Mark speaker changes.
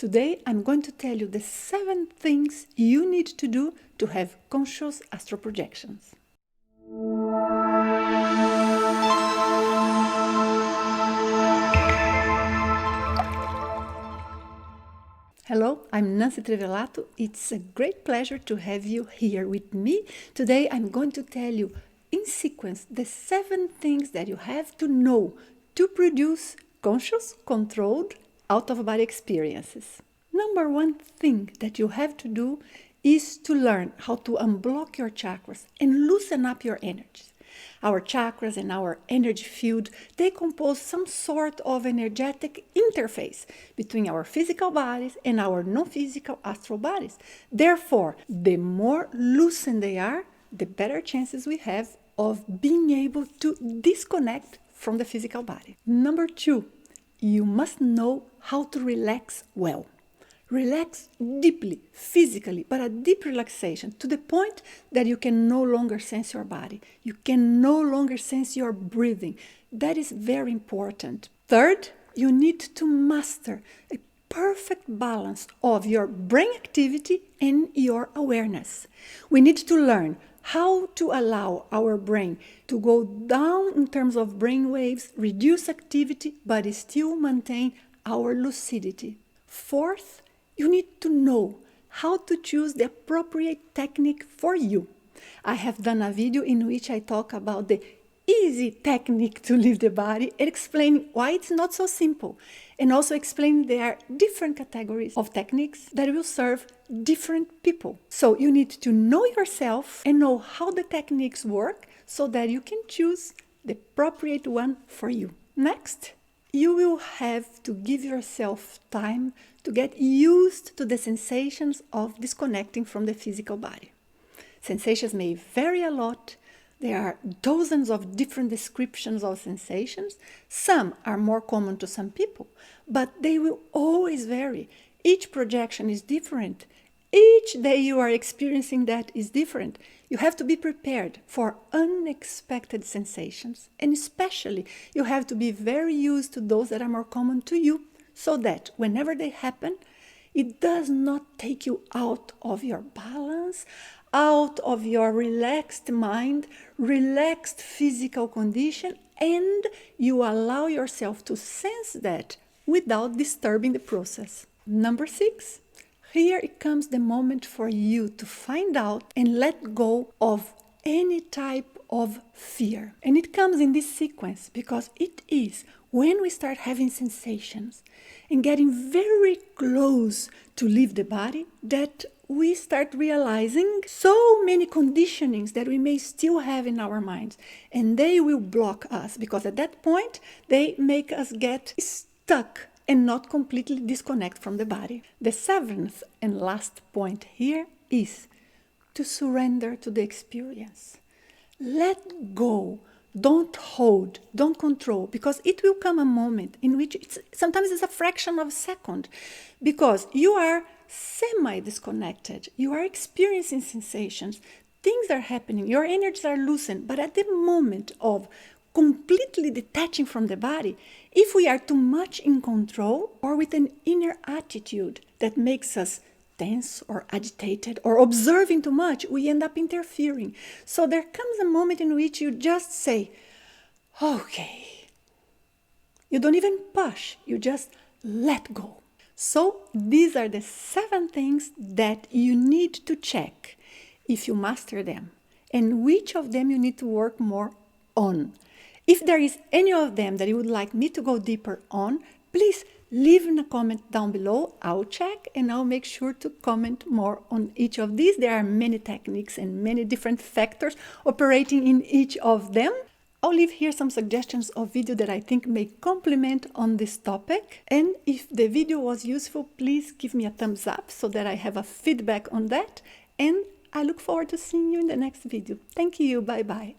Speaker 1: Today I'm going to tell you the 7 things you need to do to have conscious astral projections. Hello, I'm Nancy Trevelato. It's a great pleasure to have you here with me. Today I'm going to tell you in sequence the 7 things that you have to know to produce conscious, controlled, out-of-body experiences. Number 1 thing that you have to do is to learn how to unblock your chakras and loosen up your energies. Our chakras and our energy field, they compose some sort of energetic interface between our physical bodies and our non-physical astral bodies. Therefore, the more loosened they are, the better chances we have of being able to disconnect from the physical body. Number 2, you must know how to relax well. Relax deeply, physically, but a deep relaxation to the point that you can no longer sense your body. You can no longer sense your breathing. That is very important. Third, you need to master a perfect balance of your brain activity and your awareness. We need to learn how to allow our brain to go down in terms of brain waves, reduce activity, but still maintain our lucidity. Fourth, you need to know how to choose the appropriate technique for you. I have done a video in which I talk about the easy technique to leave the body and explain why it's not so simple. And also explain there are different categories of techniques that will serve different people. So you need to know yourself and know how the techniques work so that you can choose the appropriate one for you. Next, you will have to give yourself time to get used to the sensations of disconnecting from the physical body. Sensations may vary a lot. There are dozens of different descriptions of sensations. Some are more common to some people, but they will always vary. Each projection is different. Each day you are experiencing that is different. You have to be prepared for unexpected sensations, and especially you have to be very used to those that are more common to you, so that whenever they happen, it does not take you out of your balance, out of your relaxed mind, relaxed physical condition, and you allow yourself to sense that without disturbing the process. Number 6, here it comes the moment for you to find out and let go of any type of fear. And it comes in this sequence because it is when we start having sensations and getting very close to leave the body that we start realizing so many conditionings that we may still have in our minds, and they will block us because at that point they make us get stuck and not completely disconnect from the body. The 7th and last point here is to surrender to the experience. Let go. Don't hold, don't control, because it will come a moment in which sometimes it's a fraction of a second, because you are semi-disconnected, you are experiencing sensations, things are happening, your energies are loosened, but at the moment of completely detaching from the body, if we are too much in control or with an inner attitude that makes us tense or agitated or observing too much, we end up interfering. So there comes a moment in which you just say, okay. You don't even push, you just let go. So these are the 7 things that you need to check if you master them, and which of them you need to work more on. If there is any of them that you would like me to go deeper on, please leave in a comment down below. I'll check and I'll make sure to comment more on each of these. There are many techniques and many different factors operating in each of them. I'll leave here some suggestions of video that I think may complement on this topic. And if the video was useful, please give me a thumbs up so that I have a feedback on that. And I look forward to seeing you in the next video. Thank you. Bye-bye.